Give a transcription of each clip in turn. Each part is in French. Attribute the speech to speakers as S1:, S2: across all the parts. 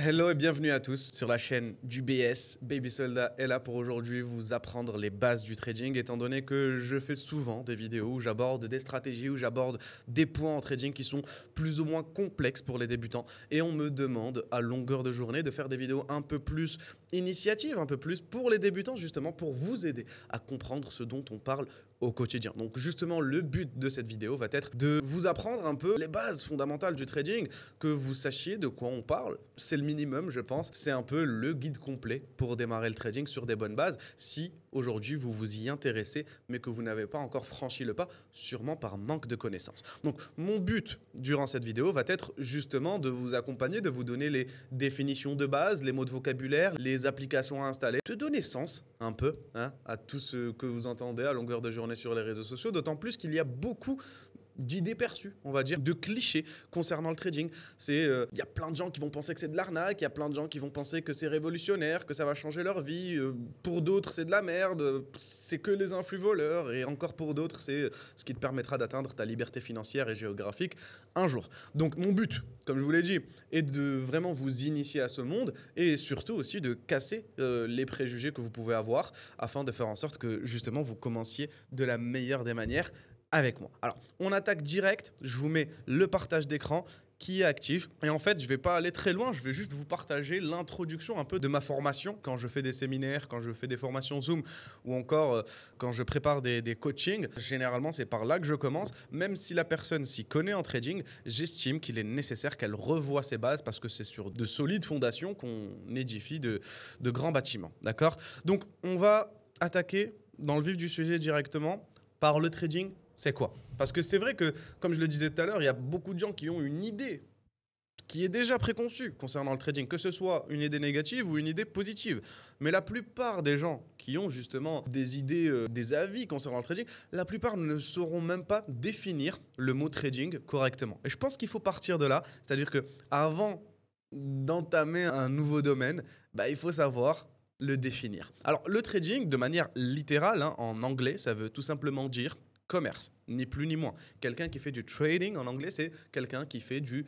S1: Hello et bienvenue à tous sur la chaîne du BS. Baby Soldat est là pour aujourd'hui vous apprendre les bases du trading, étant donné que je fais souvent des vidéos où j'aborde des stratégies, où j'aborde des points en trading qui sont plus ou moins complexes pour les débutants. Et on me demande à longueur de journée de faire des vidéos un peu plus initiatives, un peu plus pour les débutants, justement pour vous aider à comprendre ce dont on parle au quotidien. Donc justement, le but de cette vidéo va être de vous apprendre un peu les bases fondamentales du trading, que vous sachiez de quoi on parle. C'est le minimum, je pense. C'est un peu le guide complet pour démarrer le trading sur des bonnes bases. Si aujourd'hui vous vous y intéressez, mais que vous n'avez pas encore franchi le pas, sûrement par manque de connaissances. Donc mon but durant cette vidéo va être justement de vous accompagner, de vous donner les définitions de base, les mots de vocabulaire, les applications à installer, de donner sens un peu à tout ce que vous entendez à longueur de journée sur les réseaux sociaux, d'autant plus qu'il y a beaucoup d'idées perçues, on va dire, de clichés concernant le trading. Il y a plein de gens qui vont penser que c'est de l'arnaque, il y a plein de gens qui vont penser que c'est révolutionnaire, que ça va changer leur vie. Pour d'autres, c'est de la merde, c'est que les influx voleurs. Et encore pour d'autres, c'est ce qui te permettra d'atteindre ta liberté financière et géographique un jour. Donc mon but, comme je vous l'ai dit, est de vraiment vous initier à ce monde et surtout aussi de casser les préjugés que vous pouvez avoir afin de faire en sorte que justement vous commenciez de la meilleure des manières avec moi. Alors, on attaque direct, je vous mets le partage d'écran qui est actif. Et en fait, je ne vais pas aller très loin, je vais juste vous partager l'introduction un peu de ma formation quand je fais des séminaires, quand je fais des formations Zoom ou encore quand je prépare des coachings. Généralement, c'est par là que je commence. Même si la personne s'y connaît en trading, j'estime qu'il est nécessaire qu'elle revoie ses bases parce que c'est sur de solides fondations qu'on édifie de grands bâtiments. D'accord ? Donc, on va attaquer dans le vif du sujet directement par le trading. C'est quoi? Parce que c'est vrai que, comme je le disais tout à l'heure, il y a beaucoup de gens qui ont une idée qui est déjà préconçue concernant le trading, que ce soit une idée négative ou une idée positive. Mais la plupart des gens qui ont justement des idées, des avis concernant le trading, la plupart ne sauront même pas définir le mot trading correctement. Et je pense qu'il faut partir de là, c'est-à-dire que avant d'entamer un nouveau domaine, il faut savoir le définir. Alors le trading, de manière littérale, en anglais, ça veut tout simplement dire commerce, ni plus ni moins. Quelqu'un qui fait du trading, en anglais, c'est quelqu'un qui fait du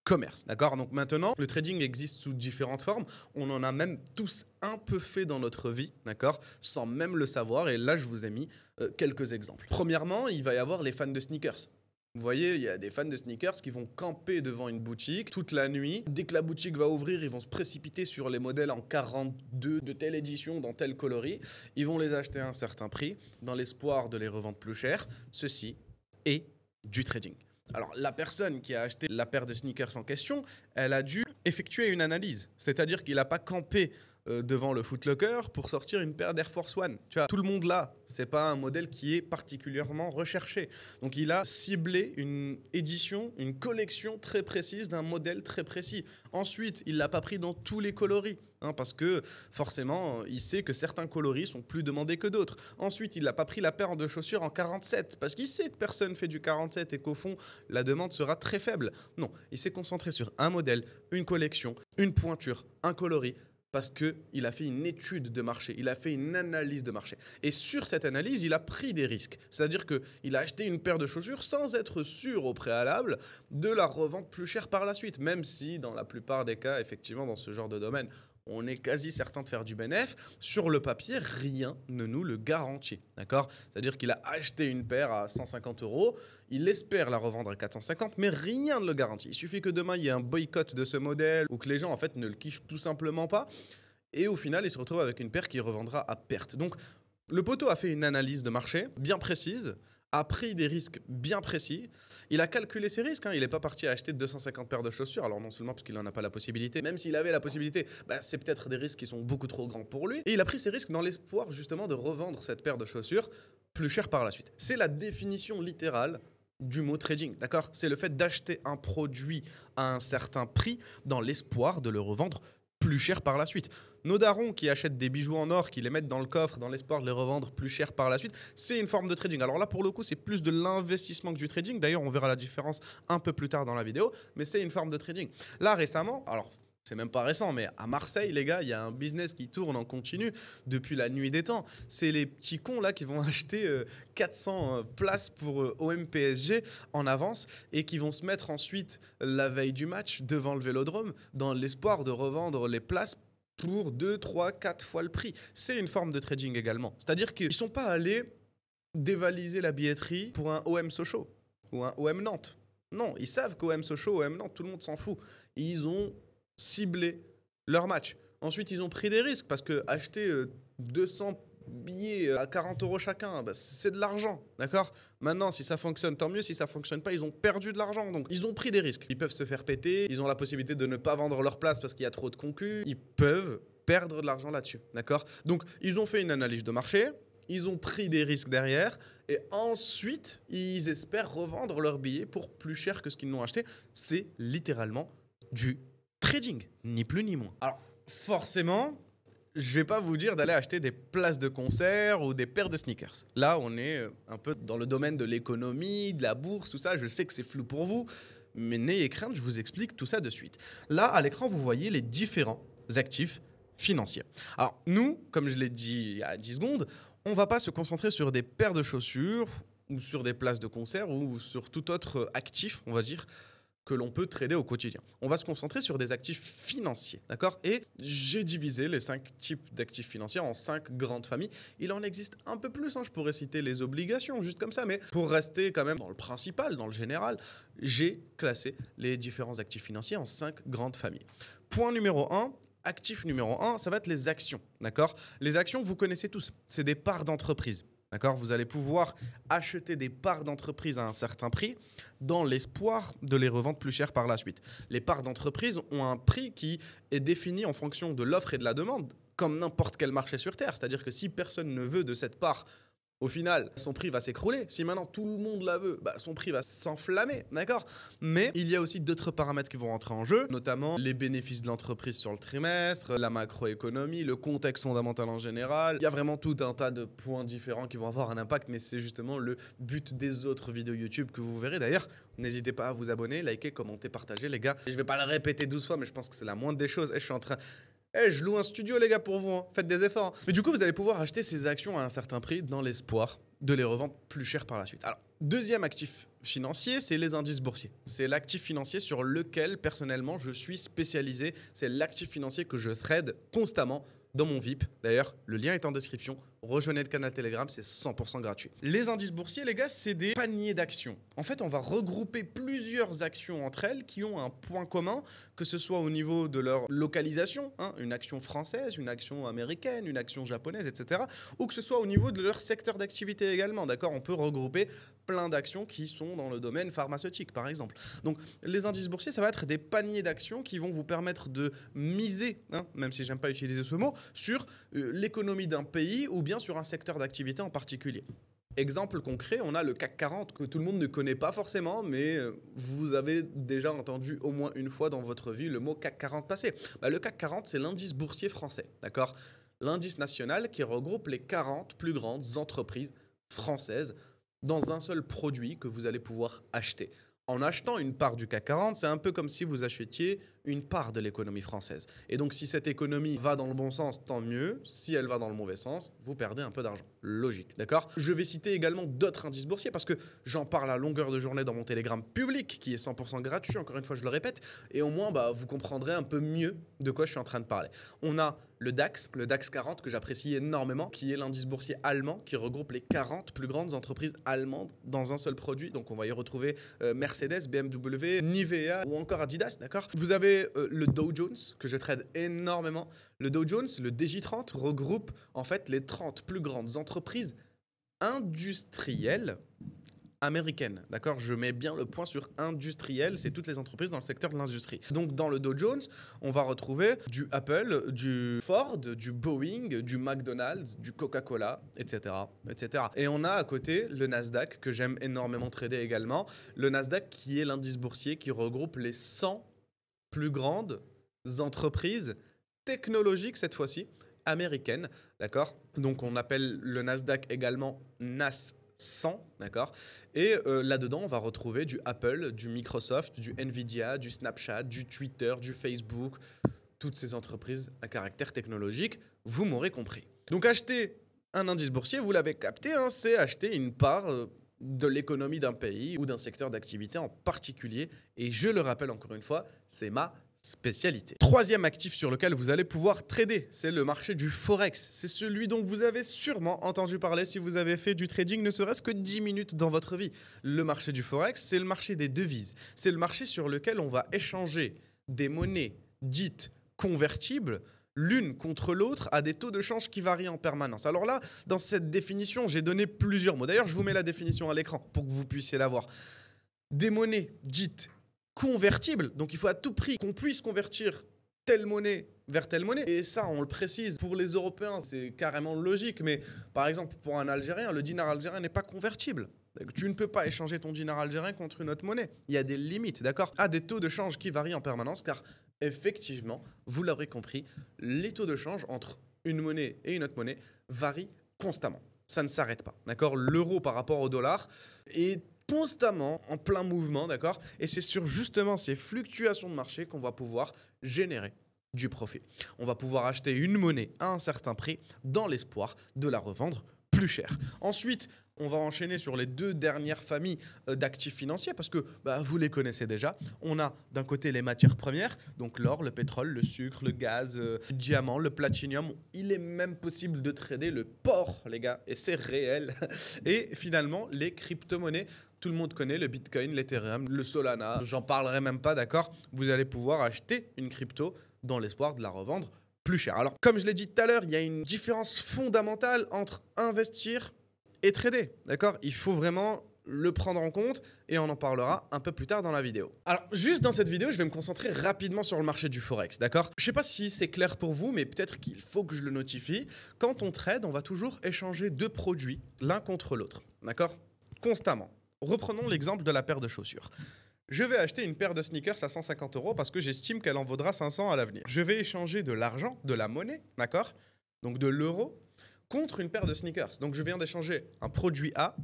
S1: commerce, d'accord? Donc maintenant, le trading existe sous différentes formes. On en a même tous un peu fait dans notre vie, d'accord? Sans même le savoir. Et là, je vous ai mis quelques exemples. Premièrement, il va y avoir les fans de sneakers. Vous voyez, il y a des fans de sneakers qui vont camper devant une boutique toute la nuit. Dès que la boutique va ouvrir, ils vont se précipiter sur les modèles en 42 de telle édition, dans tel coloris. Ils vont les acheter à un certain prix, dans l'espoir de les revendre plus cher. Ceci est du trading. Alors, la personne qui a acheté la paire de sneakers en question, elle a dû effectuer une analyse. C'est-à-dire qu'il n'a pas campé devant le Foot Locker pour sortir une paire d'Air Force One. Tu vois, tout le monde là, c'est pas un modèle qui est particulièrement recherché. Donc il a ciblé une édition, une collection très précise d'un modèle très précis. Ensuite, il l'a pas pris dans tous les coloris. Parce que forcément, il sait que certains coloris sont plus demandés que d'autres. Ensuite, il n'a pas pris la paire de chaussures en 47 parce qu'il sait que personne fait du 47 et qu'au fond, la demande sera très faible. Non, il s'est concentré sur un modèle, une collection, une pointure, un coloris, parce qu'il a fait une étude de marché, il a fait une analyse de marché. Et sur cette analyse, il a pris des risques. C'est-à-dire qu'il a acheté une paire de chaussures sans être sûr au préalable de la revendre plus cher par la suite, même si dans la plupart des cas, effectivement, dans ce genre de domaine, on est quasi certain de faire du bénéfice. Sur le papier, rien ne nous le garantit, d'accord? C'est-à-dire qu'il a acheté une paire à 150 €, il espère la revendre à 450, mais rien ne le garantit. Il suffit que demain, il y ait un boycott de ce modèle ou que les gens, en fait, ne le kiffent tout simplement pas. Et au final, il se retrouve avec une paire qu'il revendra à perte. Donc, le poteau a fait une analyse de marché bien précise, a pris des risques bien précis. Il a calculé ses risques. Il n'est pas parti à acheter 250 paires de chaussures. Alors non seulement parce qu'il n'en a pas la possibilité, même s'il avait la possibilité, c'est peut-être des risques qui sont beaucoup trop grands pour lui. Et il a pris ses risques dans l'espoir justement de revendre cette paire de chaussures plus cher par la suite. C'est la définition littérale du mot trading, d'accord? C'est le fait d'acheter un produit à un certain prix dans l'espoir de le revendre plus cher par la suite. Nos darons qui achètent des bijoux en or, qui les mettent dans le coffre dans l'espoir de les revendre plus cher par la suite, c'est une forme de trading. Alors là, pour le coup, c'est plus de l'investissement que du trading. D'ailleurs, on verra la différence un peu plus tard dans la vidéo, mais c'est une forme de trading. Là, récemment, alors c'est même pas récent, mais à Marseille, les gars, il y a un business qui tourne en continu depuis la nuit des temps. C'est les petits cons là qui vont acheter 400 places pour OM PSG en avance et qui vont se mettre ensuite la veille du match devant le Vélodrome dans l'espoir de revendre les places pour 2, 3, 4 fois le prix. C'est une forme de trading également. C'est-à-dire qu'ils ne sont pas allés dévaliser la billetterie pour un OM Sochaux ou un OM Nantes. Non, ils savent qu'OM Sochaux, OM Nantes, tout le monde s'en fout. Ils ont ciblé leur match. Ensuite, ils ont pris des risques parce que acheter 200 billets à 40 € chacun, bah, c'est de l'argent, d'accord? Maintenant, si ça fonctionne, tant mieux. Si ça fonctionne pas, ils ont perdu de l'argent. Donc, ils ont pris des risques. Ils peuvent se faire péter. Ils ont la possibilité de ne pas vendre leur place parce qu'il y a trop de concus. Ils peuvent perdre de l'argent là-dessus, d'accord? Donc, ils ont fait une analyse de marché. Ils ont pris des risques derrière et ensuite, ils espèrent revendre leurs billets pour plus cher que ce qu'ils n'ont acheté. C'est littéralement du trading, ni plus ni moins. Alors, forcément, je vais pas vous dire d'aller acheter des places de concert ou des paires de sneakers. Là, on est un peu dans le domaine de l'économie, de la bourse, tout ça. Je sais que c'est flou pour vous, mais n'ayez crainte, je vous explique tout ça de suite. Là, à l'écran, vous voyez les différents actifs financiers. Alors, nous, comme je l'ai dit il y a 10 secondes, on ne va pas se concentrer sur des paires de chaussures ou sur des places de concert ou sur tout autre actif, on va dire, que l'on peut trader au quotidien. On va se concentrer sur des actifs financiers, d'accord? Et j'ai divisé les 5 types d'actifs financiers en 5 grandes familles. Il en existe un peu plus, hein. Je pourrais citer les obligations, juste comme ça, mais pour rester quand même dans le principal, dans le général, j'ai classé les différents actifs financiers en 5 grandes familles. Point numéro 1, actif numéro 1, ça va être les actions, d'accord? Les actions, vous connaissez tous, c'est des parts d'entreprise. D'accord, vous allez pouvoir acheter des parts d'entreprise à un certain prix dans l'espoir de les revendre plus cher par la suite. Les parts d'entreprise ont un prix qui est défini en fonction de l'offre et de la demande, comme n'importe quel marché sur Terre. C'est-à-dire que si personne ne veut de cette part, au final, son prix va s'écrouler. Si maintenant tout le monde la veut, bah, son prix va s'enflammer, d'accord? Mais il y a aussi d'autres paramètres qui vont rentrer en jeu, notamment les bénéfices de l'entreprise sur le trimestre, la macroéconomie, le contexte fondamental en général. Il y a vraiment tout un tas de points différents qui vont avoir un impact, mais c'est justement le but des autres vidéos YouTube que vous verrez. D'ailleurs, n'hésitez pas à vous abonner, liker, commenter, partager, les gars. Et je vais pas le répéter 12 fois, mais je pense que c'est la moindre des choses. Et je suis en train... je loue un studio, les gars, pour vous. Hein. Faites des efforts. Hein. Mais du coup, vous allez pouvoir acheter ces actions à un certain prix dans l'espoir de les revendre plus cher par la suite. Alors, deuxième actif financier, c'est les indices boursiers. C'est l'actif financier sur lequel, personnellement, je suis spécialisé. C'est l'actif financier que je trade constamment dans mon VIP. D'ailleurs, le lien est en description. Rejoignez le canal Telegram, c'est 100% gratuit. Les indices boursiers, les gars, c'est des paniers d'actions. En fait, on va regrouper plusieurs actions entre elles qui ont un point commun, que ce soit au niveau de leur localisation, hein, une action française, une action américaine, une action japonaise, etc. Ou que ce soit au niveau de leur secteur d'activité également. D'accord, on peut regrouper plein d'actions qui sont dans le domaine pharmaceutique, par exemple. Donc, les indices boursiers, ça va être des paniers d'actions qui vont vous permettre de miser, hein, même si j'aime pas utiliser ce mot, sur l'économie d'un pays ou bien sur un secteur d'activité en particulier. Exemple concret, on a le CAC 40 que tout le monde ne connaît pas forcément, mais vous avez déjà entendu au moins une fois dans votre vie le mot CAC 40 passer. Bah, le CAC 40, c'est l'indice boursier français, d'accord? L'indice national qui regroupe les 40 plus grandes entreprises françaises dans un seul produit que vous allez pouvoir acheter. En achetant une part du CAC 40, c'est un peu comme si vous achetiez une part de l'économie française. Et donc, si cette économie va dans le bon sens, tant mieux. Si elle va dans le mauvais sens, vous perdez un peu d'argent. Logique, d'accord? Je vais citer également d'autres indices boursiers parce que j'en parle à longueur de journée dans mon Telegram public qui est 100% gratuit, encore une fois, je le répète. Et au moins, bah, vous comprendrez un peu mieux de quoi je suis en train de parler. On a le DAX 40 que j'apprécie énormément, qui est l'indice boursier allemand qui regroupe les 40 plus grandes entreprises allemandes dans un seul produit. Donc, on va y retrouver Mercedes, BMW, Nivea ou encore Adidas, d'accord? Vous avez le Dow Jones que je trade énormément. Le Dow Jones, le DJ30 regroupe en fait les 30 plus grandes entreprises industrielles américaine, d'accord? Je mets bien le point sur industriel, c'est toutes les entreprises dans le secteur de l'industrie. Donc dans le Dow Jones, on va retrouver du Apple, du Ford, du Boeing, du McDonald's, du Coca-Cola, etc., etc. Et on a à côté le Nasdaq que j'aime énormément trader également. Le Nasdaq qui est l'indice boursier qui regroupe les 100 plus grandes entreprises technologiques cette fois-ci, américaines, d'accord? Donc on appelle le Nasdaq également NAS 100, d'accord? Et là-dedans, on va retrouver du Apple, du Microsoft, du Nvidia, du Snapchat, du Twitter, du Facebook, toutes ces entreprises à caractère technologique, vous m'aurez compris. Donc acheter un indice boursier, vous l'avez capté, hein, c'est acheter une part de l'économie d'un pays ou d'un secteur d'activité en particulier. Et je le rappelle encore une fois, c'est ma spécialité. Troisième actif sur lequel vous allez pouvoir trader, c'est le marché du Forex. C'est celui dont vous avez sûrement entendu parler si vous avez fait du trading ne serait-ce que 10 minutes dans votre vie. Le marché du Forex, c'est le marché des devises. C'est le marché sur lequel on va échanger des monnaies dites convertibles l'une contre l'autre à des taux de change qui varient en permanence. Alors là, dans cette définition, j'ai donné plusieurs mots. D'ailleurs, je vous mets la définition à l'écran pour que vous puissiez la voir. Des monnaies dites convertibles, donc il faut à tout prix qu'on puisse convertir telle monnaie vers telle monnaie. Et ça, on le précise, pour les Européens, c'est carrément logique. Mais par exemple, pour un Algérien, le dinar algérien n'est pas convertible. Tu ne peux pas échanger ton dinar algérien contre une autre monnaie. Il y a des limites, d'accord? À des taux de change qui varient en permanence, car effectivement, vous l'aurez compris, les taux de change entre une monnaie et une autre monnaie varient constamment. Ça ne s'arrête pas, d'accord? L'euro par rapport au dollar est constamment en plein mouvement, d'accord? Et c'est sur justement ces fluctuations de marché qu'on va pouvoir générer du profit. On va pouvoir acheter une monnaie à un certain prix dans l'espoir de la revendre plus cher. Ensuite, on va enchaîner sur les deux dernières familles d'actifs financiers parce que vous les connaissez déjà. On a d'un côté les matières premières, donc l'or, le pétrole, le sucre, le gaz, le diamant, le platinium. Il est même possible de trader le porc, les gars, et c'est réel. Et finalement, les crypto-monnaies. Tout le monde connaît le Bitcoin, l'Ethereum, le Solana. J'en parlerai même pas, d'accord? Vous allez pouvoir acheter une crypto dans l'espoir de la revendre plus cher. Alors, comme je l'ai dit tout à l'heure, il y a une différence fondamentale entre investir et trader, d'accord? Il faut vraiment le prendre en compte et on en parlera un peu plus tard dans la vidéo. Alors, juste dans cette vidéo, je vais me concentrer rapidement sur le marché du Forex, d'accord? Je sais pas si c'est clair pour vous, mais peut-être qu'il faut que je le notifie. Quand on trade, on va toujours échanger deux produits l'un contre l'autre, d'accord? Constamment. Reprenons l'exemple de la paire de chaussures. Je vais acheter une paire de sneakers à 150 € parce que j'estime qu'elle en vaudra 500 à l'avenir. Je vais échanger de l'argent, de la monnaie, d'accord? Donc de l'euro, contre une paire de sneakers. Donc je viens d'échanger un produit A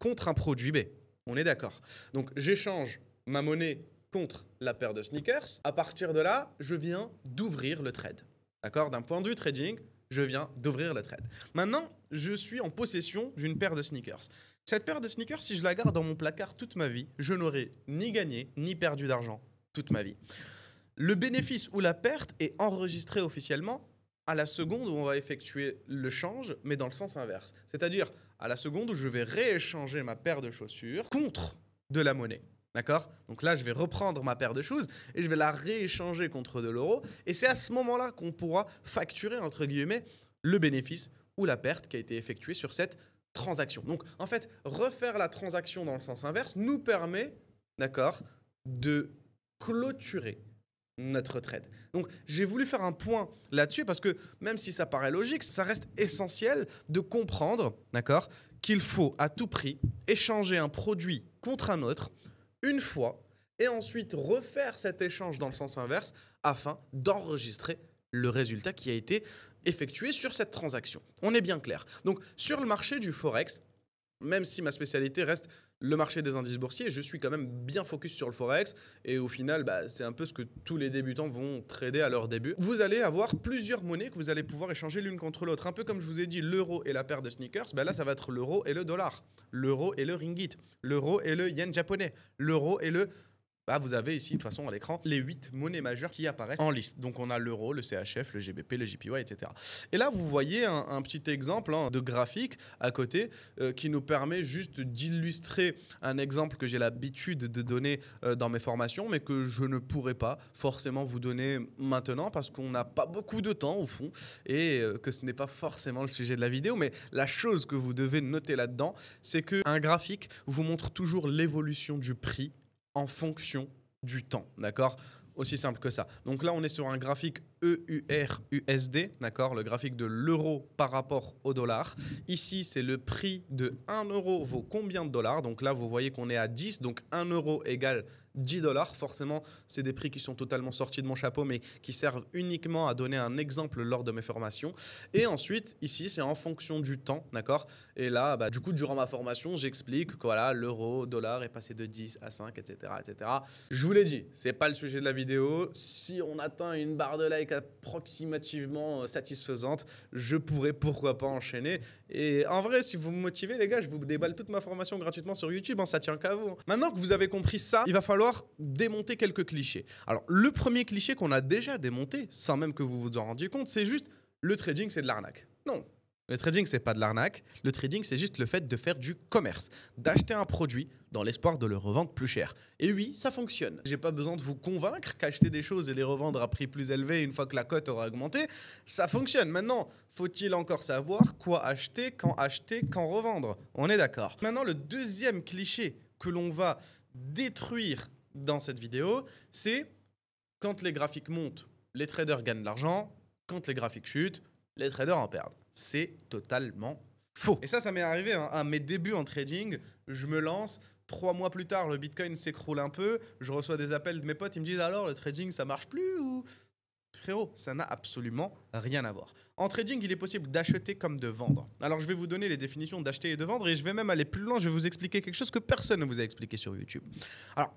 S1: contre un produit B. On est d'accord. Donc j'échange ma monnaie contre la paire de sneakers. À partir de là, je viens d'ouvrir le trade. D'accord? D'un point de vue trading, je viens d'ouvrir le trade. Maintenant, je suis en possession d'une paire de sneakers. Cette paire de sneakers, si je la garde dans mon placard toute ma vie, je n'aurai ni gagné ni perdu d'argent toute ma vie. Le bénéfice ou la perte est enregistré officiellement à la seconde où on va effectuer le change, mais dans le sens inverse. C'est-à-dire à la seconde où je vais rééchanger ma paire de chaussures contre de la monnaie. D'accord? Donc là, je vais reprendre ma paire de choses et je vais la rééchanger contre de l'euro. Et c'est à ce moment-là qu'on pourra facturer, entre guillemets, le bénéfice ou la perte qui a été effectuée sur cette transaction. Donc, en fait, refaire la transaction dans le sens inverse nous permet, d'accord, de clôturer notre trade. Donc, j'ai voulu faire un point là-dessus parce que même si ça paraît logique, ça reste essentiel de comprendre, d'accord, qu'il faut à tout prix échanger un produit contre un autre une fois et ensuite refaire cet échange dans le sens inverse afin d'enregistrer le résultat qui a été effectué sur cette transaction. On est bien clair. Donc, sur le marché du Forex, même si ma spécialité reste le marché des indices boursiers, je suis quand même bien focus sur le Forex et au final, c'est un peu ce que tous les débutants vont trader à leur début. Vous allez avoir plusieurs monnaies que vous allez pouvoir échanger l'une contre l'autre. Un peu comme je vous ai dit, l'euro et la paire de sneakers, là, ça va être l'euro et le dollar, l'euro et le ringgit, l'euro et le yen japonais, l'euro et le... vous avez ici, de toute façon, à l'écran, les 8 monnaies majeures qui apparaissent en liste. Donc, on a l'euro, le CHF, le GBP, le JPY, etc. Et là, vous voyez un petit exemple de graphique à côté qui nous permet juste d'illustrer un exemple que j'ai l'habitude de donner dans mes formations, mais que je ne pourrais pas forcément vous donner maintenant parce qu'on n'a pas beaucoup de temps, au fond, et que ce n'est pas forcément le sujet de la vidéo. Mais la chose que vous devez noter là-dedans, c'est qu'un graphique vous montre toujours l'évolution du prix en fonction du temps, d'accord? Aussi simple que ça. Donc là, on est sur un graphique EUR-USD, d'accord? Le graphique de l'euro par rapport au dollar. Ici, c'est le prix de 1 euro vaut combien de dollars? Donc là, vous voyez qu'on est à 10, donc 1 euro égale $10. Forcément, c'est des prix qui sont totalement sortis de mon chapeau, mais qui servent uniquement à donner un exemple lors de mes formations. Et ensuite, ici, c'est en fonction du temps, d'accord? Et là, bah, du coup, durant ma formation, j'explique que voilà, l'euro, dollar est passé de 10 à 5, etc., etc. Je vous l'ai dit, c'est pas le sujet de la vidéo. Si on atteint une barre de like approximativement satisfaisante, je pourrais pourquoi pas enchaîner. Et en vrai, si vous me motivez, les gars, je vous déballe toute ma formation gratuitement sur YouTube, hein, ça tient qu'à vous. Maintenant que vous avez compris ça, il va falloir démonter quelques clichés. Alors, le premier cliché qu'on a déjà démonté, sans même que vous vous en rendiez compte, c'est juste le trading, c'est de l'arnaque. Non. Le trading, c'est pas de l'arnaque. Le trading, c'est juste le fait de faire du commerce, d'acheter un produit dans l'espoir de le revendre plus cher. Et oui, ça fonctionne. J'ai pas besoin de vous convaincre qu'acheter des choses et les revendre à prix plus élevé une fois que la cote aura augmenté, ça fonctionne. Maintenant, faut-il encore savoir quoi acheter, quand revendre? On est d'accord. Maintenant, le deuxième cliché que l'on va détruire dans cette vidéo, c'est quand les graphiques montent, les traders gagnent de l'argent. Quand les graphiques chutent, les traders en perdent. C'est totalement faux. Et ça m'est arrivé à mes débuts en trading. Je me lance, 3 mois plus tard, le Bitcoin s'écroule un peu. Je reçois des appels de mes potes, ils me disent alors le trading ça marche plus ou... Frérot, ça n'a absolument rien à voir. En trading, il est possible d'acheter comme de vendre. Alors je vais vous donner les définitions d'acheter et de vendre et je vais même aller plus loin, je vais vous expliquer quelque chose que personne ne vous a expliqué sur YouTube. Alors,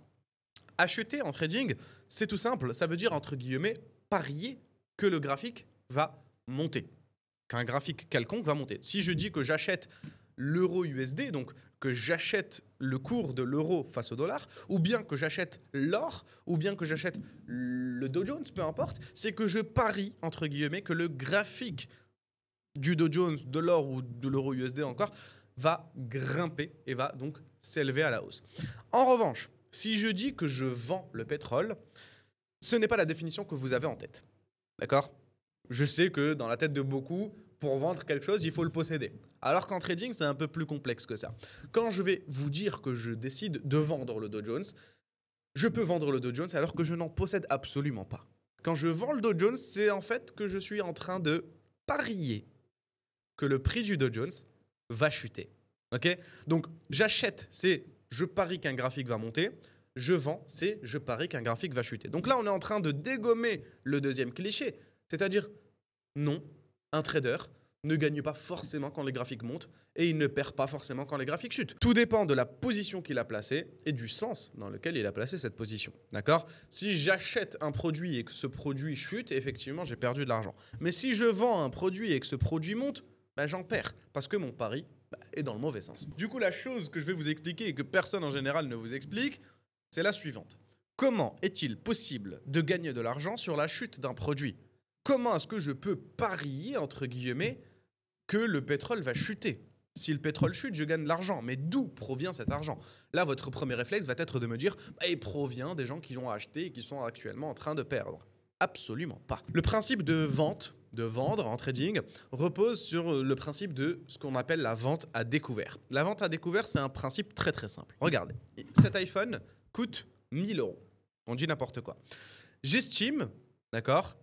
S1: acheter en trading, c'est tout simple, ça veut dire entre guillemets parier que le graphique va monter. Qu'un graphique quelconque va monter. Si je dis que j'achète l'euro USD, donc que j'achète le cours de l'euro face au dollar, ou bien que j'achète l'or, ou bien que j'achète le Dow Jones, peu importe, c'est que je parie, entre guillemets, que le graphique du Dow Jones, de l'or ou de l'euro USD encore, va grimper et va donc s'élever à la hausse. En revanche, si je dis que je vends le pétrole, ce n'est pas la définition que vous avez en tête. D'accord ? Je sais que dans la tête de beaucoup, pour vendre quelque chose, il faut le posséder. Alors qu'en trading, c'est un peu plus complexe que ça. Quand je vais vous dire que je décide de vendre le Dow Jones, je peux vendre le Dow Jones alors que je n'en possède absolument pas. Quand je vends le Dow Jones, c'est en fait que je suis en train de parier que le prix du Dow Jones va chuter. Ok ? Donc j'achète, c'est je parie qu'un graphique va monter. Je vends, c'est je parie qu'un graphique va chuter. Donc là, on est en train de dégommer le deuxième cliché. C'est-à-dire, non, un trader ne gagne pas forcément quand les graphiques montent et il ne perd pas forcément quand les graphiques chutent. Tout dépend de la position qu'il a placée et du sens dans lequel il a placé cette position. D'accord ? Si j'achète un produit et que ce produit chute, effectivement, j'ai perdu de l'argent. Mais si je vends un produit et que ce produit monte, bah, j'en perds parce que mon pari est dans le mauvais sens. Du coup, la chose que je vais vous expliquer et que personne en général ne vous explique, c'est la suivante. Comment est-il possible de gagner de l'argent sur la chute d'un produit ? Comment est-ce que je peux parier, entre guillemets, que le pétrole va chuter? Si le pétrole chute, je gagne de l'argent. Mais d'où provient cet argent? Là, votre premier réflexe va être de me dire il provient des gens qui l'ont acheté et qui sont actuellement en train de perdre. Absolument pas. Le principe de vente, de vendre en trading, repose sur le principe de ce qu'on appelle la vente à découvert. La vente à découvert, c'est un principe très très simple. Regardez, cet iPhone coûte 1000 €. On dit n'importe quoi. J'estime, d'accord,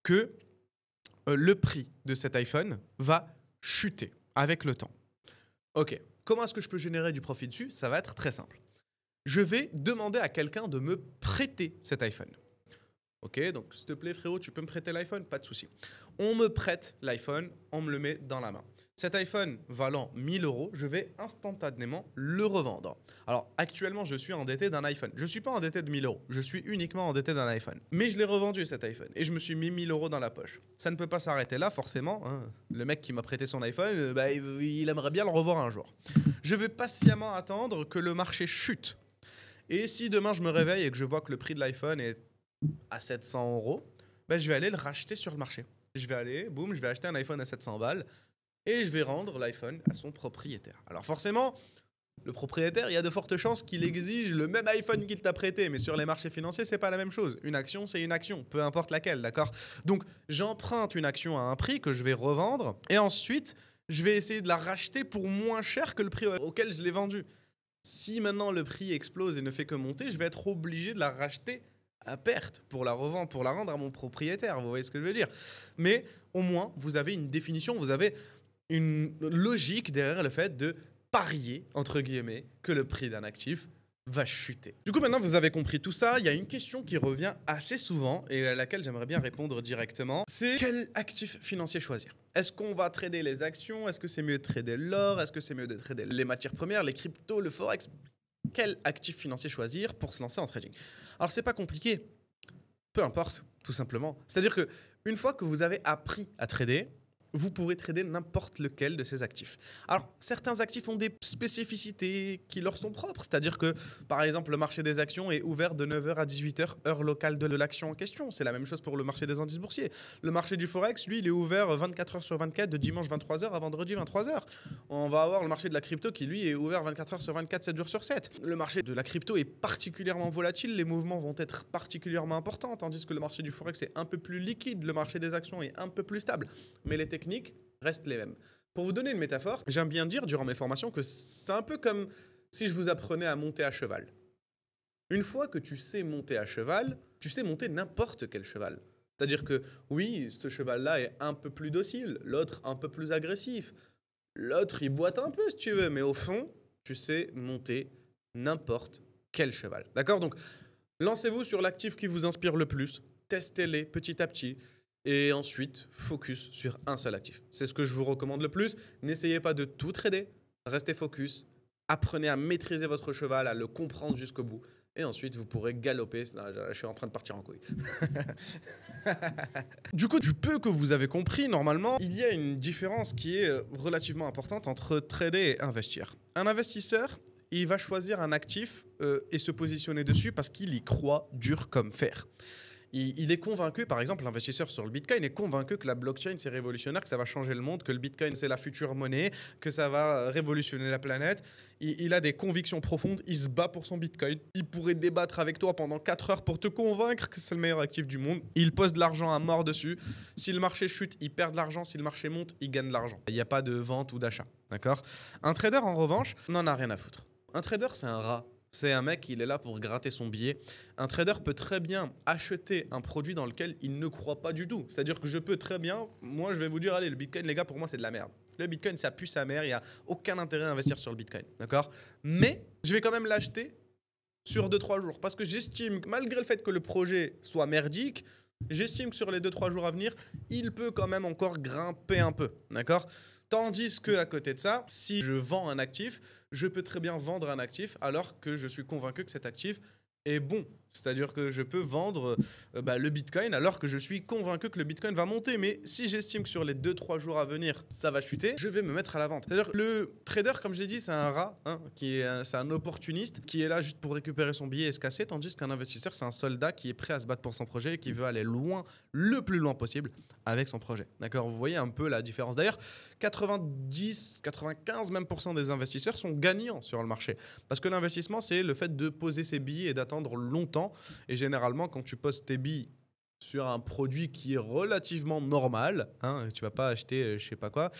S1: que le prix de cet iPhone va chuter avec le temps. Ok, comment est-ce que je peux générer du profit dessus? Ça va être très simple. Je vais demander à quelqu'un de me prêter cet iPhone. Ok, donc s'il te plaît frérot, tu peux me prêter l'iPhone? Pas de souci. On me prête l'iPhone, on me le met dans la main. Cet iPhone valant 1000 €, je vais instantanément le revendre. Alors actuellement, je suis endetté d'un iPhone. Je ne suis pas endetté de 1000 €, je suis uniquement endetté d'un iPhone. Mais je l'ai revendu cet iPhone et je me suis mis 1000 € dans la poche. Ça ne peut pas s'arrêter là forcément. Hein. Le mec qui m'a prêté son iPhone, il aimerait bien le revoir un jour. Je vais patiemment attendre que le marché chute. Et si demain je me réveille et que je vois que le prix de l'iPhone est à 700 €, je vais aller le racheter sur le marché. Je vais aller, boum, je vais acheter un iPhone à 700 balles et je vais rendre l'iPhone à son propriétaire. Alors forcément, le propriétaire, il y a de fortes chances qu'il exige le même iPhone qu'il t'a prêté, mais sur les marchés financiers, c'est pas la même chose. Une action, c'est une action, peu importe laquelle, d'accord? Donc, j'emprunte une action à un prix que je vais revendre et ensuite, je vais essayer de la racheter pour moins cher que le prix auquel je l'ai vendue. Si maintenant le prix explose et ne fait que monter, je vais être obligé de la racheter à perte pour la revendre, pour la rendre à mon propriétaire. Vous voyez ce que je veux dire? Mais au moins, vous avez une définition, vous avez une logique derrière le fait de parier, entre guillemets, que le prix d'un actif va chuter. Du coup, maintenant vous avez compris tout ça, il y a une question qui revient assez souvent et à laquelle j'aimerais bien répondre directement. C'est quel actif financier choisir? Est-ce qu'on va trader les actions? Est-ce que c'est mieux de trader l'or? Est-ce que c'est mieux de trader les matières premières, les cryptos, le forex? Quel actif financier choisir pour se lancer en trading? Alors c'est pas compliqué, peu importe, tout simplement. C'est-à-dire que une fois que vous avez appris à trader, vous pourrez trader n'importe lequel de ces actifs. Alors, certains actifs ont des spécificités qui leur sont propres. C'est-à-dire que, par exemple, le marché des actions est ouvert de 9 h à 18 h, heure locale de l'action en question. C'est la même chose pour le marché des indices boursiers. Le marché du Forex, lui, il est ouvert 24 h sur 24, de dimanche 23 h à vendredi 23 h. On va avoir le marché de la crypto qui, lui, est ouvert 24 h sur 24, 7 jours sur 7. Le marché de la crypto est particulièrement volatile. Les mouvements vont être particulièrement importants, tandis que le marché du Forex est un peu plus liquide. Le marché des actions est un peu plus stable. Mais les techniques restent les mêmes. Pour vous donner une métaphore, j'aime bien dire durant mes formations que c'est un peu comme si je vous apprenais à monter à cheval. Une fois que tu sais monter à cheval, tu sais monter n'importe quel cheval. C'est-à-dire que oui, ce cheval-là est un peu plus docile, l'autre un peu plus agressif, l'autre il boite un peu si tu veux, mais au fond, tu sais monter n'importe quel cheval. D'accord? Donc, lancez-vous sur l'actif qui vous inspire le plus, testez-les petit à petit et ensuite focus sur un seul actif. C'est ce que je vous recommande le plus. N'essayez pas de tout trader, restez focus, apprenez à maîtriser votre cheval, à le comprendre jusqu'au bout et ensuite vous pourrez galoper. Non, je suis en train de partir en couille. Du coup, du peu que vous avez compris, normalement, il y a une différence qui est relativement importante entre trader et investir. Un investisseur, il va choisir un actif et se positionner dessus parce qu'il y croit dur comme fer. Il est convaincu, par exemple, l'investisseur sur le Bitcoin est convaincu que la blockchain c'est révolutionnaire, que ça va changer le monde, que le Bitcoin c'est la future monnaie, que ça va révolutionner la planète. Il a des convictions profondes, il se bat pour son Bitcoin. Il pourrait débattre avec toi pendant 4 heures pour te convaincre que c'est le meilleur actif du monde. Il pose de l'argent à mort dessus. Si le marché chute, il perd de l'argent. Si le marché monte, il gagne de l'argent. Il n'y a pas de vente ou d'achat. D'accord? Un trader, en revanche, n'en a rien à foutre. Un trader, c'est un rat. C'est un mec, il est là pour gratter son billet. Un trader peut très bien acheter un produit dans lequel il ne croit pas du tout. C'est-à-dire que je peux très bien, moi je vais vous dire, allez, le Bitcoin, les gars, pour moi c'est de la merde. Le Bitcoin, ça pue sa mère, il n'y a aucun intérêt à investir sur le Bitcoin. D'accord? Mais je vais quand même l'acheter sur 2-3 jours. Parce que j'estime que malgré le fait que le projet soit merdique, j'estime que sur les 2-3 jours à venir, il peut quand même encore grimper un peu. D'accord? Tandis qu'à côté de ça, si je vends un actif, je peux très bien vendre un actif alors que je suis convaincu que cet actif est bon. C'est-à-dire que je peux vendre le Bitcoin alors que je suis convaincu que le Bitcoin va monter. Mais si j'estime que sur les 2-3 jours à venir, ça va chuter, je vais me mettre à la vente. C'est-à-dire que le trader, comme je l'ai dit, c'est un rat, hein, c'est un opportuniste qui est là juste pour récupérer son billet et se casser, tandis qu'un investisseur, c'est un soldat qui est prêt à se battre pour son projet et qui veut aller loin, le plus loin possible avec son projet. D'accord? Vous voyez un peu la différence. D'ailleurs, 90, 95 même % des investisseurs sont gagnants sur le marché. Parce que l'investissement, c'est le fait de poser ses billets et d'attendre longtemps. Et généralement, quand tu poses tes billes sur un produit qui est relativement normal, hein, tu vas pas acheter je sais pas quoi,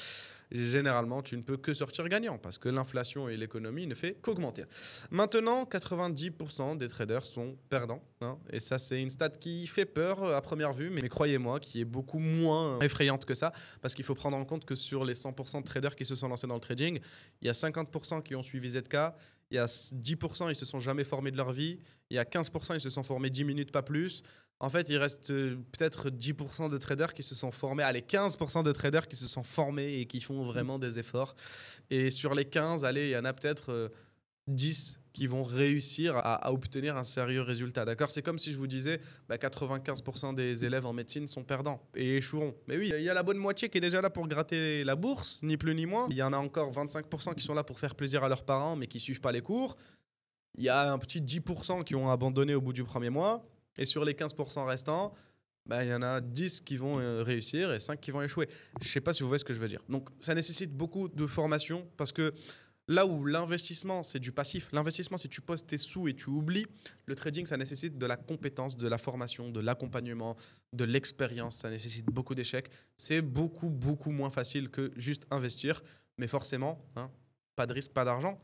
S1: généralement tu ne peux que sortir gagnant parce que l'inflation et l'économie ne fait qu'augmenter. Maintenant, 90% des traders sont perdants, hein, et ça c'est une stat qui fait peur à première vue, mais croyez-moi qui est beaucoup moins effrayante que ça, parce qu'il faut prendre en compte que sur les 100% de traders qui se sont lancés dans le trading, il y a 50% qui ont suivi ZK, il y a 10% ils se sont jamais formés de leur vie, il y a 15% ils se sont formés 10 minutes pas plus. En fait, il reste peut-être 10% de traders qui se sont formés, allez, 15% de traders qui se sont formés et qui font vraiment des efforts. Et sur les 15, allez, il y en a peut-être 10 qui vont réussir à obtenir un sérieux résultat. D'accord? C'est comme si je vous disais 95% des élèves en médecine sont perdants et échoueront. Mais oui, il y a la bonne moitié qui est déjà là pour gratter la bourse, ni plus ni moins. Il y en a encore 25% qui sont là pour faire plaisir à leurs parents mais qui suivent pas les cours. Il y a un petit 10% qui ont abandonné au bout du premier mois. Et sur les 15% restants, il y en a 10 qui vont réussir et 5 qui vont échouer. Je ne sais pas si vous voyez ce que je veux dire. Donc, ça nécessite beaucoup de formation parce que là où l'investissement, c'est du passif, l'investissement, si tu poses tes sous et tu oublies, le trading, ça nécessite de la compétence, de la formation, de l'accompagnement, de l'expérience. Ça nécessite beaucoup d'échecs. C'est beaucoup, beaucoup moins facile que juste investir. Mais forcément, hein, pas de risque, pas d'argent.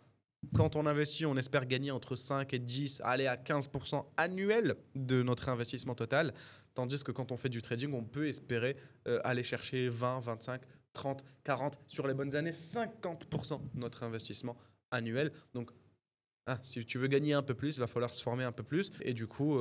S1: Quand on investit, on espère gagner entre 5 et 10, aller à 15% annuel de notre investissement total. Tandis que quand on fait du trading, on peut espérer aller chercher 20, 25, 30, 40, sur les bonnes années, 50% de notre investissement annuel. Donc, si tu veux gagner un peu plus, il va falloir se former un peu plus et du coup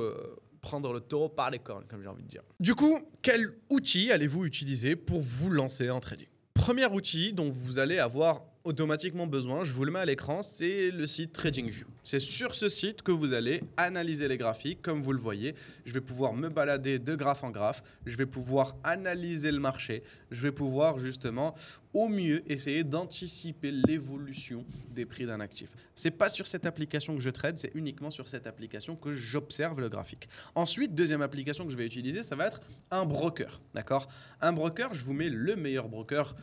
S1: prendre le taureau par les cornes, comme j'ai envie de dire. Du coup, quel outil allez-vous utiliser pour vous lancer en trading? Premier outil dont vous allez avoir automatiquement besoin, je vous le mets à l'écran, c'est le site TradingView. C'est sur ce site que vous allez analyser les graphiques. Comme vous le voyez, je vais pouvoir me balader de graphe en graphe, je vais pouvoir analyser le marché, je vais pouvoir justement au mieux essayer d'anticiper l'évolution des prix d'un actif. Ce n'est pas sur cette application que je trade, c'est uniquement sur cette application que j'observe le graphique. Ensuite, deuxième application que je vais utiliser, ça va être un broker. D'accord ? Un broker, je vous mets le meilleur broker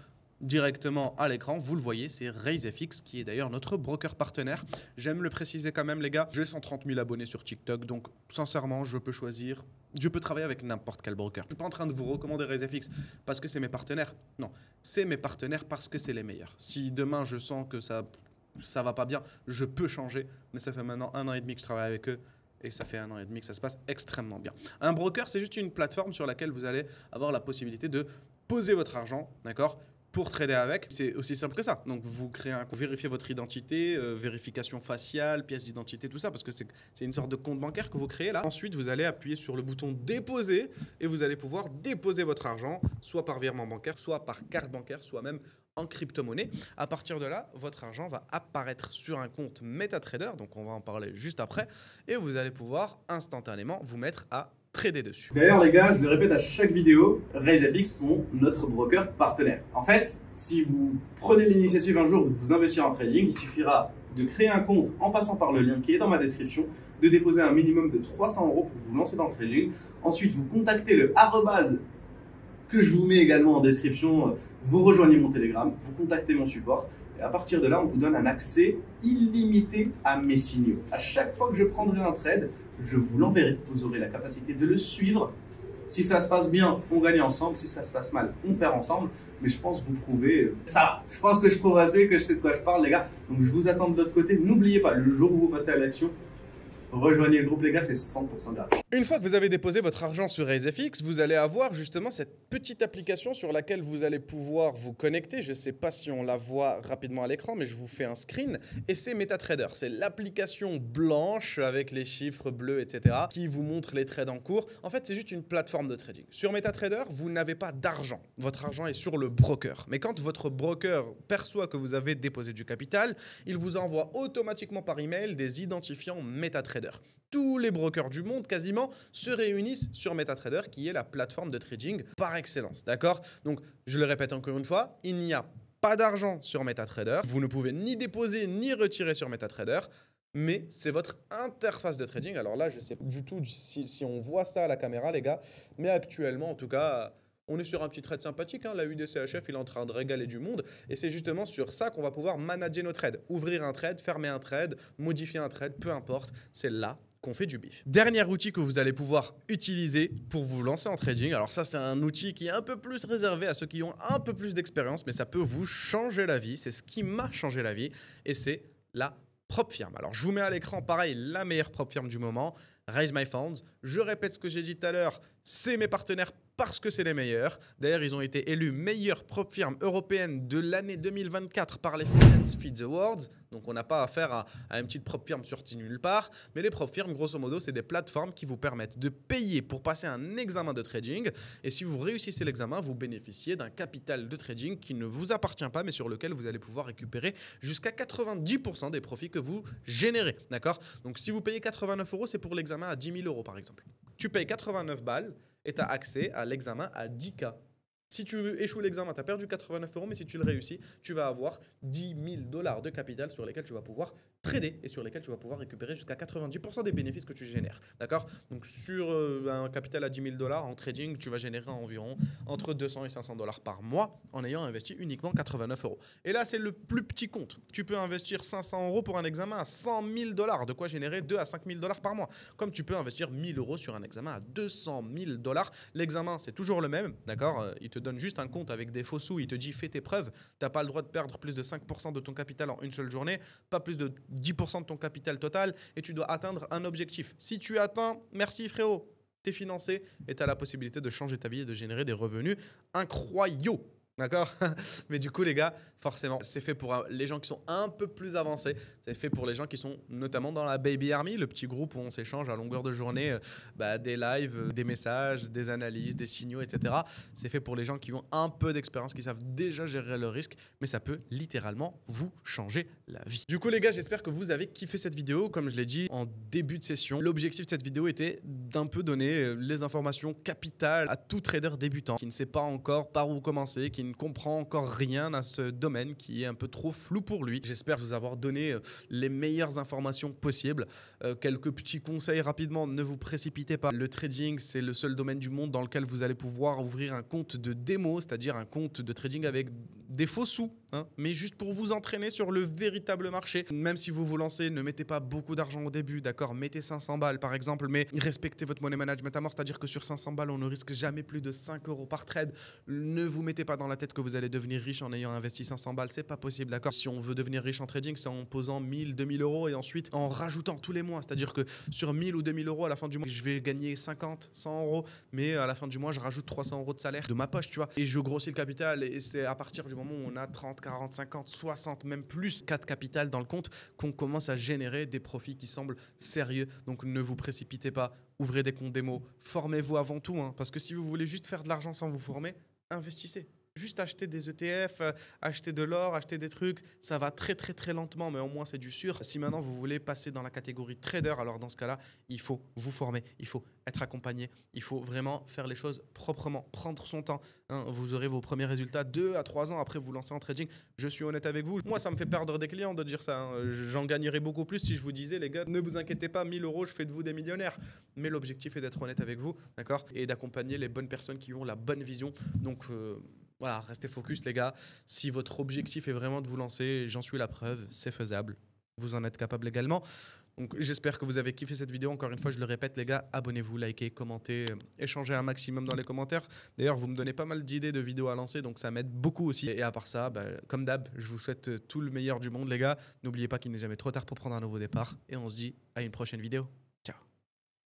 S1: directement à l'écran, vous le voyez, c'est RaiseFX qui est d'ailleurs notre broker partenaire. J'aime le préciser quand même les gars, j'ai 130 000 abonnés sur TikTok, donc sincèrement je peux choisir, je peux travailler avec n'importe quel broker. Je ne suis pas en train de vous recommander RaiseFX parce que c'est mes partenaires, non, c'est mes partenaires parce que c'est les meilleurs. Si demain je sens que ça va pas bien, je peux changer, mais ça fait maintenant 1 an et demi que je travaille avec eux. Et ça fait 1 an et demi que ça se passe extrêmement bien. Un broker, c'est juste une plateforme sur laquelle vous allez avoir la possibilité de poser votre argent, d'accord ? Pour trader avec, c'est aussi simple que ça. Donc, vous créez vous vérifiez votre identité, vérification faciale, pièce d'identité, tout ça, parce que c'est une sorte de compte bancaire que vous créez là. Ensuite, vous allez appuyer sur le bouton déposer et vous allez pouvoir déposer votre argent, soit par virement bancaire, soit par carte bancaire, soit même en crypto-monnaie. À partir de là, votre argent va apparaître sur un compte MetaTrader, donc on va en parler juste après, et vous allez pouvoir instantanément vous mettre à trader dessus.
S2: D'ailleurs les gars, je le répète à chaque vidéo, RaiseFX sont notre broker partenaire. En fait, si vous prenez l'initiative un jour de vous investir en trading, il suffira de créer un compte en passant par le lien qui est dans ma description, de déposer un minimum de 300 € pour vous lancer dans le trading. Ensuite, vous contactez le arrobase que je vous mets également en description, vous rejoignez mon Telegram, vous contactez mon support. Et à partir de là, on vous donne un accès illimité à mes signaux. À chaque fois que je prendrai un trade, je vous l'enverrai. Vous aurez la capacité de le suivre. Si ça se passe bien, on gagne ensemble. Si ça se passe mal, on perd ensemble. Mais je pense vous prouver ça. Je pense que je prouve assez, que je sais de quoi je parle, les gars. Donc je vous attends de l'autre côté. N'oubliez pas, le jour où vous passez à l'action, rejoignez le groupe, les gars, c'est 100% gratuit.
S1: Une fois que vous avez déposé votre argent sur RaiseFX, vous allez avoir justement cette petite application sur laquelle vous allez pouvoir vous connecter. Je ne sais pas si on la voit rapidement à l'écran, mais je vous fais un screen. Et c'est MetaTrader. C'est l'application blanche avec les chiffres bleus, etc. qui vous montre les trades en cours. En fait, c'est juste une plateforme de trading. Sur MetaTrader, vous n'avez pas d'argent. Votre argent est sur le broker. Mais quand votre broker perçoit que vous avez déposé du capital, il vous envoie automatiquement par email des identifiants MetaTrader. Tous les brokers du monde, quasiment, se réunissent sur MetaTrader, qui est la plateforme de trading par excellence. D'accord ? Donc, je le répète encore une fois, il n'y a pas d'argent sur MetaTrader. Vous ne pouvez ni déposer ni retirer sur MetaTrader, mais c'est votre interface de trading. Alors là, je ne sais pas du tout si on voit ça à la caméra, les gars, mais actuellement, en tout cas, on est sur un petit trade sympathique, hein. La UDCHF, il est en train de régaler du monde. Et c'est justement sur ça qu'on va pouvoir manager nos trades. Ouvrir un trade, fermer un trade, modifier un trade, peu importe. C'est là qu'on fait du bif. Dernier outil que vous allez pouvoir utiliser pour vous lancer en trading. Alors ça, c'est un outil qui est un peu plus réservé à ceux qui ont un peu plus d'expérience, mais ça peut vous changer la vie. C'est ce qui m'a changé la vie et c'est la prop firm. Alors je vous mets à l'écran, pareil, la meilleure prop firm du moment, Raise My Funds. Je répète ce que j'ai dit tout à l'heure, c'est mes partenaires parce que c'est les meilleurs. D'ailleurs, ils ont été élus meilleure prop firm européenne de l'année 2024 par les Finance Feeds Awards. Donc, on n'a pas affaire à une petite prop firm sortie nulle part. Mais les prop firms, grosso modo, c'est des plateformes qui vous permettent de payer pour passer un examen de trading. Et si vous réussissez l'examen, vous bénéficiez d'un capital de trading qui ne vous appartient pas, mais sur lequel vous allez pouvoir récupérer jusqu'à 90% des profits que vous générez. D'accord ? Donc, si vous payez 89 €, c'est pour l'examen à 10 000 € par exemple. Tu payes 89 balles et tu as accès à l'examen à 10K. Si tu échoues l'examen, tu as perdu 89 €, mais si tu le réussis, tu vas avoir 10 000 $ de capital sur lesquels tu vas pouvoir trader et sur lesquels tu vas pouvoir récupérer jusqu'à 90% des bénéfices que tu génères. D'accord ? Donc, sur un capital à 10 000 $ en trading, tu vas générer environ entre 200 et 500 $ par mois en ayant investi uniquement 89 €. Et là, c'est le plus petit compte. Tu peux investir 500 € pour un examen à 100 000 $, de quoi générer 2 à 5 000 $ par mois. Comme tu peux investir 1 000 € sur un examen à 200 000 $. L'examen, c'est toujours le même. D'accord ? Il te donne juste un compte avec des faux sous. Il te dit fais tes preuves. Tu n'as pas le droit de perdre plus de 5% de ton capital en une seule journée, pas plus de 10% de ton capital total et tu dois atteindre un objectif. Si tu atteins, merci frérot, tu es financé et tu as la possibilité de changer ta vie et de générer des revenus incroyables. D'accord? Mais du coup, les gars, forcément, c'est fait pour les gens qui sont un peu plus avancés. C'est fait pour les gens qui sont notamment dans la Baby Army, le petit groupe où on s'échange à longueur de journée des lives, des messages, des analyses, des signaux, etc. C'est fait pour les gens qui ont un peu d'expérience, qui savent déjà gérer le risque, mais ça peut littéralement vous changer la vie. Du coup, les gars, j'espère que vous avez kiffé cette vidéo. Comme je l'ai dit en début de session, l'objectif de cette vidéo était d'un peu donner les informations capitales à tout trader débutant qui ne sait pas encore par où commencer, qui ne comprend encore rien à ce domaine, qui est un peu trop flou pour lui. J'espère vous avoir donné les meilleures informations possibles. Quelques petits conseils rapidement, ne vous précipitez pas. Le trading, c'est le seul domaine du monde dans lequel vous allez pouvoir ouvrir un compte de démo, c'est-à-dire un compte de trading avec des faux sous, hein, mais juste pour vous entraîner sur le véritable marché. Même si vous vous lancez, ne mettez pas beaucoup d'argent au début, d'accord? Mettez 500 balles par exemple, mais respectez votre money management à mort, c'est-à-dire que sur 500 balles, on ne risque jamais plus de 5 euros par trade. Ne vous mettez pas dans la tête que vous allez devenir riche en ayant investi 500 balles, c'est pas possible, d'accord? Si on veut devenir riche en trading, c'est en posant 1000, 2000 euros et ensuite en rajoutant tous les mois, c'est-à-dire que sur 1000 ou 2000 euros à la fin du mois, je vais gagner 50, 100 euros, mais à la fin du mois, je rajoute 300 euros de salaire de ma poche, tu vois, et je grossis le capital, et c'est à partir du moment où on a 30, 40, 50, 60, même plus 4 capital dans le compte qu'on commence à générer des profits qui semblent sérieux. Donc ne vous précipitez pas, ouvrez des comptes démo, formez-vous avant tout, hein, parce que si vous voulez juste faire de l'argent sans vous former, investissez. Juste acheter des ETF, acheter de l'or, acheter des trucs, ça va très très très lentement, mais au moins c'est du sûr. Si maintenant vous voulez passer dans la catégorie trader, alors dans ce cas-là, il faut vous former, il faut être accompagné, il faut vraiment faire les choses proprement, prendre son temps, hein. Vous aurez vos premiers résultats 2 à 3 ans après vous lancer en trading. Je suis honnête avec vous, moi ça me fait perdre des clients de dire ça, hein. J'en gagnerais beaucoup plus si je vous disais, les gars, ne vous inquiétez pas, 1000 euros, je fais de vous des millionnaires. Mais l'objectif est d'être honnête avec vous, d'accord, et d'accompagner les bonnes personnes qui ont la bonne vision. Donc voilà, restez focus les gars. Si votre objectif est vraiment de vous lancer, j'en suis la preuve, c'est faisable. Vous en êtes capable également. Donc j'espère que vous avez kiffé cette vidéo. Encore une fois, je le répète les gars, abonnez-vous, likez, commentez, échangez un maximum dans les commentaires. D'ailleurs, vous me donnez pas mal d'idées de vidéos à lancer, donc ça m'aide beaucoup aussi. Et à part ça, comme d'hab, je vous souhaite tout le meilleur du monde les gars. N'oubliez pas qu'il n'est jamais trop tard pour prendre un nouveau départ. Et on se dit à une prochaine vidéo.